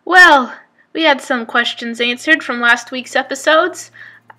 Well, we had some questions answered from last week's episodes,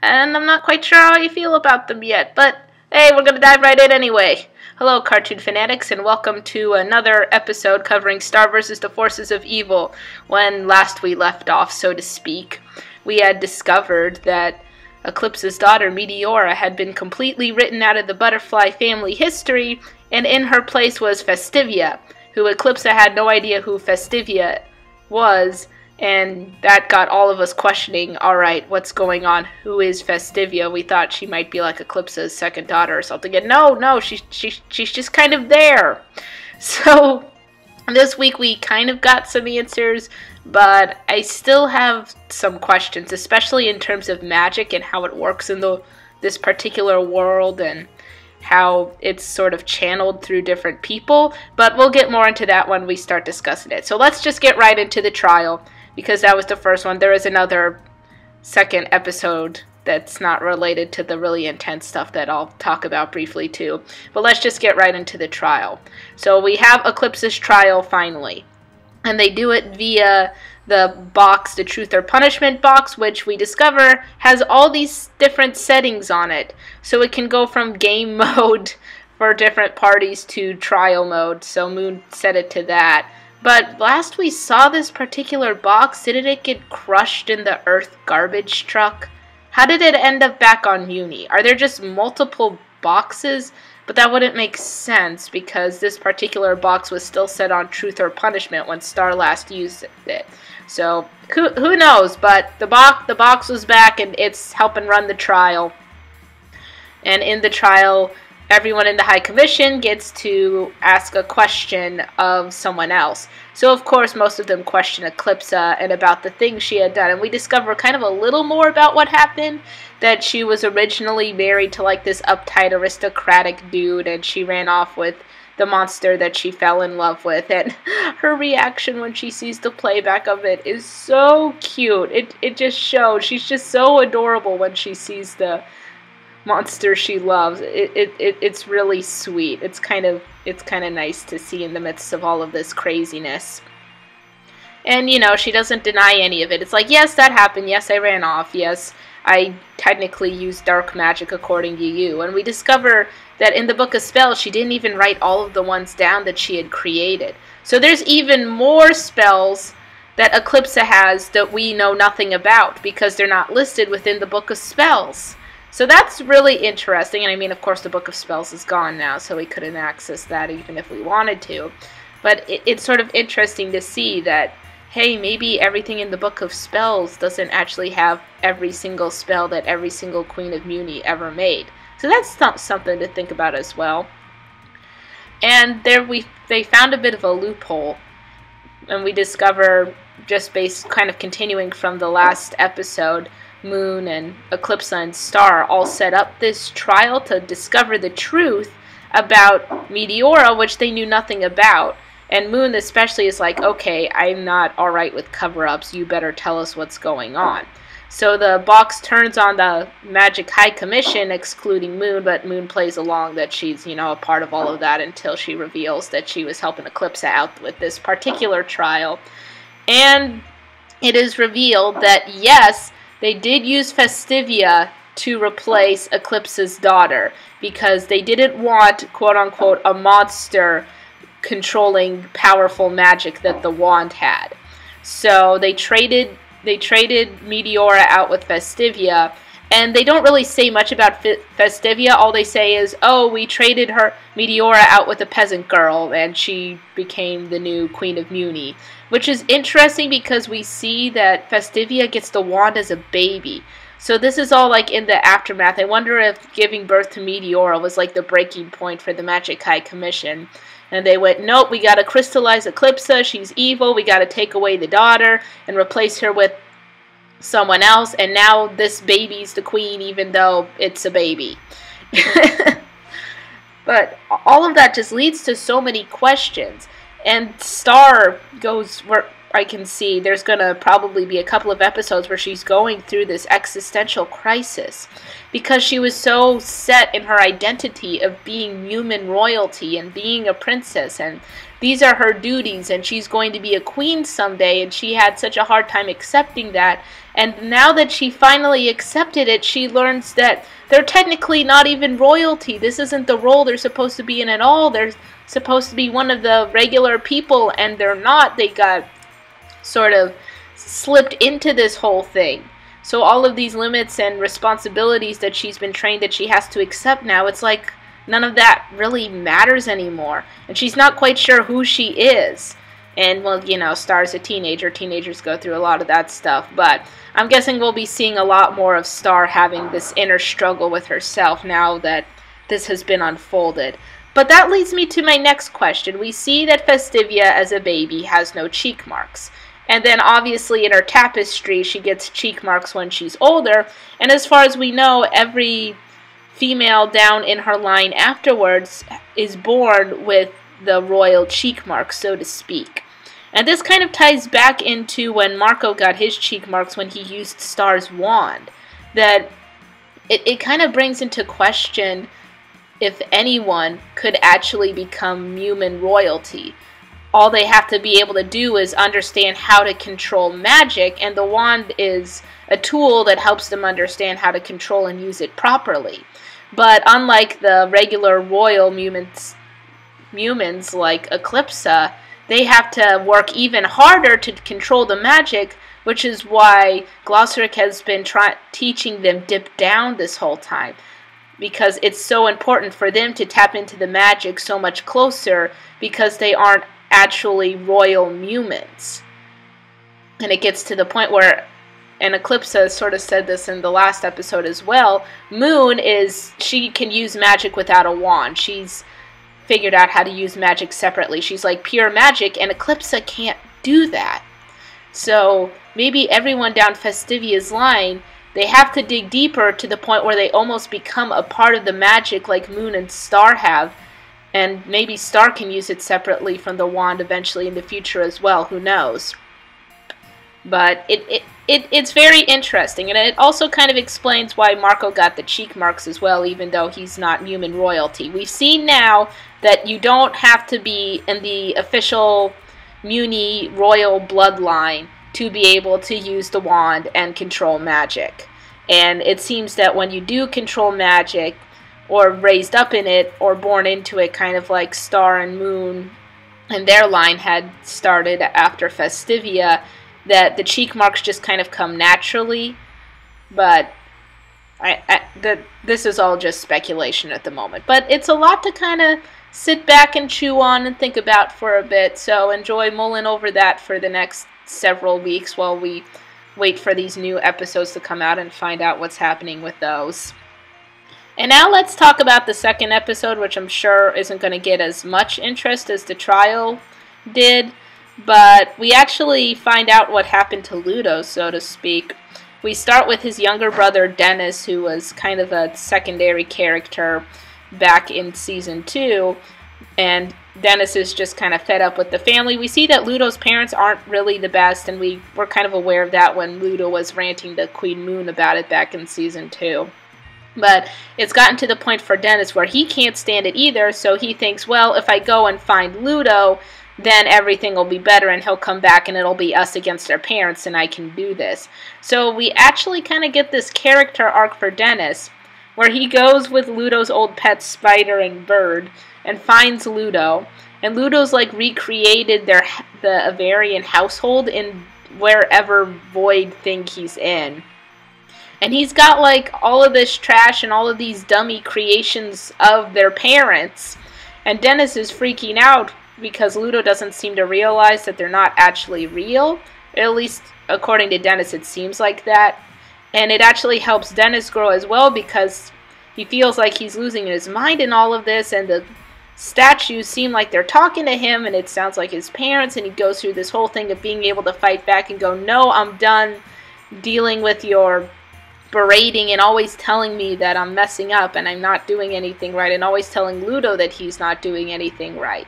and I'm not quite sure how you feel about them yet, but hey, we're gonna dive right in anyway. Hello, cartoon fanatics, and welcome to another episode covering Star vs. the Forces of Evil. When last we left off, so to speak, we had discovered that Eclipse's daughter, Meteora, had been completely written out of the butterfly family history, and in her place was Festiva, who Eclipse had no idea who Festiva was, and that got all of us questioning, alright, what's going on? Who is Festiva? We thought she might be like Eclipse's second daughter or something, and no, she's just kind of there. So, this week we kind of got some answers, but I still have some questions, especially in terms of magic and how it works in this particular world, and how it's sort of channeled through different people, but we'll get more into that when we start discussing it. So let's just get right into the trial, because that was the first one. There is another second episode that's not related to the really intense stuff that I'll talk about briefly too. But let's just get right into the trial. So we have Eclipse's trial finally, and they do it via the box, the Truth or Punishment box, which we discover has all these different settings on it. So it can go from game mode for different parties to trial mode. So Moon set it to that. But last we saw this particular box, didn't it get crushed in the Earth garbage truck? How did it end up back on Uni? Are there just multiple boxes? But that wouldn't make sense, because this particular box was still set on Truth or Punishment when Star last used it. So, who knows, but the box was back, and it's helping run the trial. And in the trial, everyone in the High Commission gets to ask a question of someone else. So, of course, most of them question Eclipse and about the things she had done. And we discover kind of a little more about what happened, that she was originally married to, like, this uptight aristocratic dude, and she ran off with the monster that she fell in love with, and her reaction when she sees the playback of it is so cute. It just shows she's just so adorable when she sees the monster she loves. It's really sweet. It's kind of nice to see in the midst of all of this craziness. And you know, she doesn't deny any of it. It's like, yes, that happened. Yes, I ran off. Yes, I technically used dark magic according to you. And we discover that in the Book of Spells, she didn't even write all of the ones down that she had created. So there's even more spells that Eclipse has that we know nothing about, because they're not listed within the Book of Spells. So that's really interesting. And I mean, of course, the Book of Spells is gone now, so we couldn't access that even if we wanted to. But it's sort of interesting to see that, hey, maybe everything in the Book of Spells doesn't actually have every single spell that every single Queen of Muni ever made. So that's something to think about as well. And there they found a bit of a loophole, and we discover, just based kind of continuing from the last episode, Moon and Eclipse and Star all set up this trial to discover the truth about Meteora, which they knew nothing about. And Moon especially is like, okay, I'm not alright with cover-ups, you better tell us what's going on. So the box turns on the Magic High Commission, excluding Moon, but Moon plays along that she's, you know, a part of all of that until she reveals that she was helping Eclipse out with this particular trial. And it is revealed that, yes, they did use Festiva to replace Eclipse's daughter, because they didn't want, quote-unquote, a monster controlling powerful magic that the wand had. So they traded Meteora out with Festiva, and they don't really say much about Festiva. All they say is, oh, we traded Meteora out with a peasant girl, and she became the new Queen of Muni. Which is interesting, because we see that Festiva gets the wand as a baby. So this is all like in the aftermath. I wonder if giving birth to Meteora was like the breaking point for the Magic High Commission. And they went, nope, we gotta crystallize Eclipse, she's evil, we gotta take away the daughter and replace her with someone else, and now this baby's the queen even though it's a baby. But all of that just leads to so many questions. And Star goes, I can see there's going to probably be a couple of episodes where she's going through this existential crisis because she was so set in her identity of being human royalty and being a princess, and these are her duties, and she's going to be a queen someday, and she had such a hard time accepting that. And now that she finally accepted it, she learns that they're technically not even royalty. This isn't the role they're supposed to be in at all. They're supposed to be one of the regular people, and they're not. They got sort of slipped into this whole thing. So all of these limits and responsibilities that she's been trained that she has to accept now, it's like none of that really matters anymore. And she's not quite sure who she is. And, well, you know, Star's a teenager. Teenagers go through a lot of that stuff. But I'm guessing we'll be seeing a lot more of Star having this inner struggle with herself now that this has been unfolded. But that leads me to my next question. We see that Festiva, as a baby, has no cheek marks. And then, obviously, in her tapestry, she gets cheek marks when she's older. And as far as we know, every female down in her line afterwards is born with the royal cheek marks, so to speak. And this kind of ties back into when Marco got his cheek marks when he used Star's wand. That it kind of brings into question if anyone could actually become human royalty. All they have to be able to do is understand how to control magic, and the wand is a tool that helps them understand how to control and use it properly. But unlike the regular royal humans like Eclipse, they have to work even harder to control the magic, which is why Glossaric has been teaching them dip down this whole time. Because it's so important for them to tap into the magic so much closer because they aren't actually royal humans. And it gets to the point where, and Eclipse sort of said this in the last episode as well, Moon she can use magic without a wand. She's figured out how to use magic separately. She's like pure magic, and Eclipse can't do that. So maybe everyone down Festivia's line, they have to dig deeper to the point where they almost become a part of the magic like Moon and Star have. And maybe Star can use it separately from the wand eventually in the future as well. Who knows? But it's very interesting. And it also kind of explains why Marco got the cheek marks as well, even though he's not human royalty. We've seen now that you don't have to be in the official Muni royal bloodline to be able to use the wand and control magic. And it seems that when you do control magic, or raised up in it, or born into it, kind of like Star and Moon and their line had started after Festiva, that the cheek marks just kind of come naturally. But this is all just speculation at the moment. But it's a lot to kind of sit back and chew on and think about for a bit, so enjoy mulling over that for the next several weeks while we wait for these new episodes to come out and find out what's happening with those. And now let's talk about the second episode, which I'm sure isn't going to get as much interest as the trial did. But we actually find out what happened to Ludo, so to speak. We start with his younger brother, Dennis, who was kind of a secondary character back in Season 2. And Dennis is just kind of fed up with the family. We see that Ludo's parents aren't really the best, and we were kind of aware of that when Ludo was ranting to Queen Moon about it back in Season 2. But it's gotten to the point for Dennis where he can't stand it either, so he thinks, well, if I go and find Ludo, then everything will be better and he'll come back and it'll be us against our parents and I can do this. So we actually kind of get this character arc for Dennis where he goes with Ludo's old pet Spider and Bird and finds Ludo. And Ludo's like recreated the Avarian household in wherever void thing he's in. And he's got like all of this trash and all of these dummy creations of their parents. And Dennis is freaking out because Ludo doesn't seem to realize that they're not actually real. At least according to Dennis it seems like that. And it actually helps Dennis grow as well because he feels like he's losing his mind in all of this. And the statues seem like they're talking to him and it sounds like his parents. And he goes through this whole thing of being able to fight back and go, no, I'm done dealing with your berating and always telling me that I'm messing up and I'm not doing anything right, and always telling Ludo that he's not doing anything right.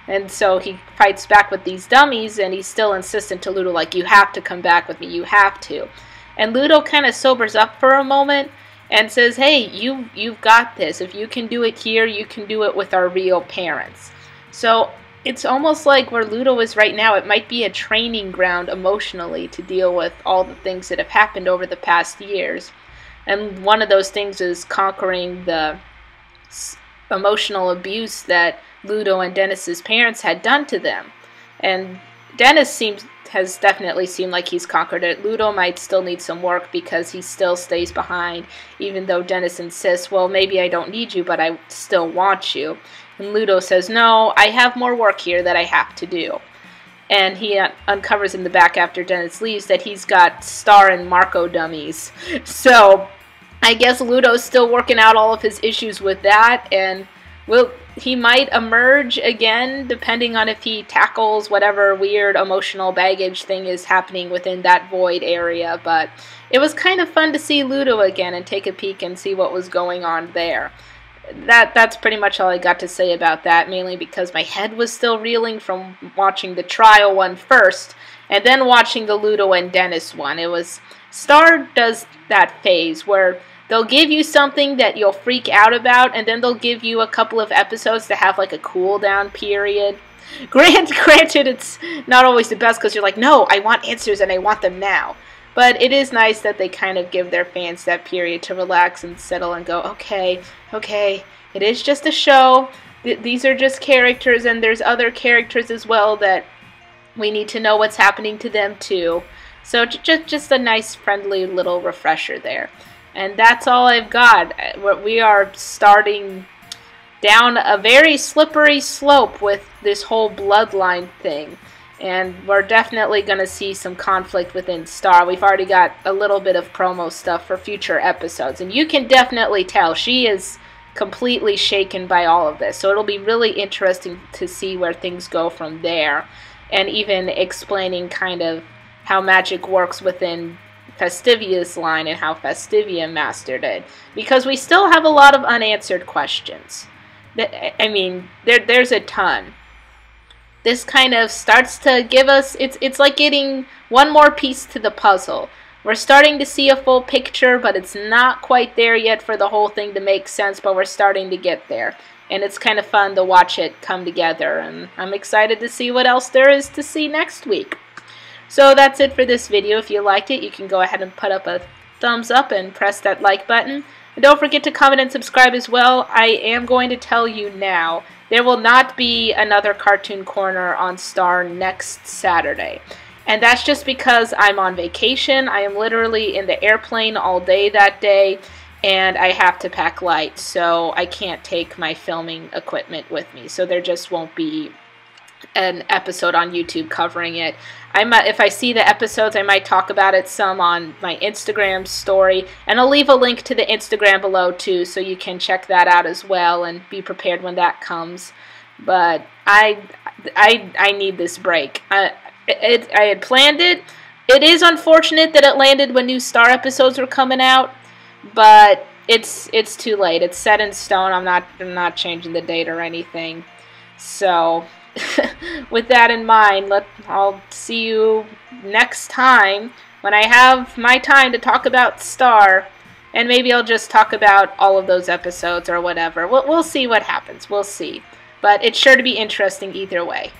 And so he fights back with these dummies, and he's still insistent to Ludo, like, you have to come back with me, you have to. And Ludo kind of sobers up for a moment and says, hey, you've got this. If you can do it here, you can do it with our real parents. So it's almost like where Ludo is right now, it might be a training ground emotionally to deal with all the things that have happened over the past years. And one of those things is conquering the emotional abuse that Ludo and Dennis's parents had done to them. And Dennis has definitely seemed like he's conquered it. Ludo might still need some work because he still stays behind, even though Dennis insists, well, maybe I don't need you, but I still want you. And Ludo says, no, I have more work here that I have to do. And he uncovers in the back after Dennis leaves that he's got Star and Marco dummies. So I guess Ludo's still working out all of his issues with that, and he might emerge again depending on if he tackles whatever weird emotional baggage thing is happening within that void area. But it was kind of fun to see Ludo again and take a peek and see what was going on there. That's pretty much all I got to say about that, mainly because my head was still reeling from watching the trial one first and then watching the Ludo and Dennis one. Star does that phase where they'll give you something that you'll freak out about, and then they'll give you a couple of episodes to have like a cool down period. Granted, it's not always the best because you're like, no, I want answers and I want them now. But it is nice that they kind of give their fans that period to relax and settle and go, okay, it is just a show. These are just characters, and there's other characters as well that we need to know what's happening to them too. So just a nice, friendly little refresher there. And that's all I've got. We are starting down a very slippery slope with this whole bloodline thing. And we're definitely going to see some conflict within Star. We've already got a little bit of promo stuff for future episodes. And you can definitely tell she is completely shaken by all of this. So it'll be really interesting to see where things go from there. And even explaining kind of how magic works within Festivia's line and how Festivia mastered it, because we still have a lot of unanswered questions. I mean, there's a ton. This kind of starts to give us, it's like getting one more piece to the puzzle. We're starting to see a full picture, but it's not quite there yet for the whole thing to make sense, but we're starting to get there. And it's kind of fun to watch it come together, and I'm excited to see what else there is to see next week. So that's it for this video. If you liked it, you can go ahead and put up a thumbs up and press that like button. And don't forget to comment and subscribe as well. I am going to tell you now, there will not be another Cartoon Corner on Star next Saturday. And that's just because I'm on vacation. I am literally in the airplane all day that day, and I have to pack light, so I can't take my filming equipment with me. So there just won't be an episode on YouTube covering it. If I see the episodes, I might talk about it some on my Instagram story, and I'll leave a link to the Instagram below too, so you can check that out as well and be prepared when that comes. But I need this break. I had planned it. It is unfortunate that it landed when new Star episodes were coming out, but it's too late. It's set in stone. I'm not changing the date or anything. So with that in mind, I'll see you next time when I have my time to talk about Star, and maybe I'll just talk about all of those episodes or whatever. We'll see what happens. We'll see. But it's sure to be interesting either way.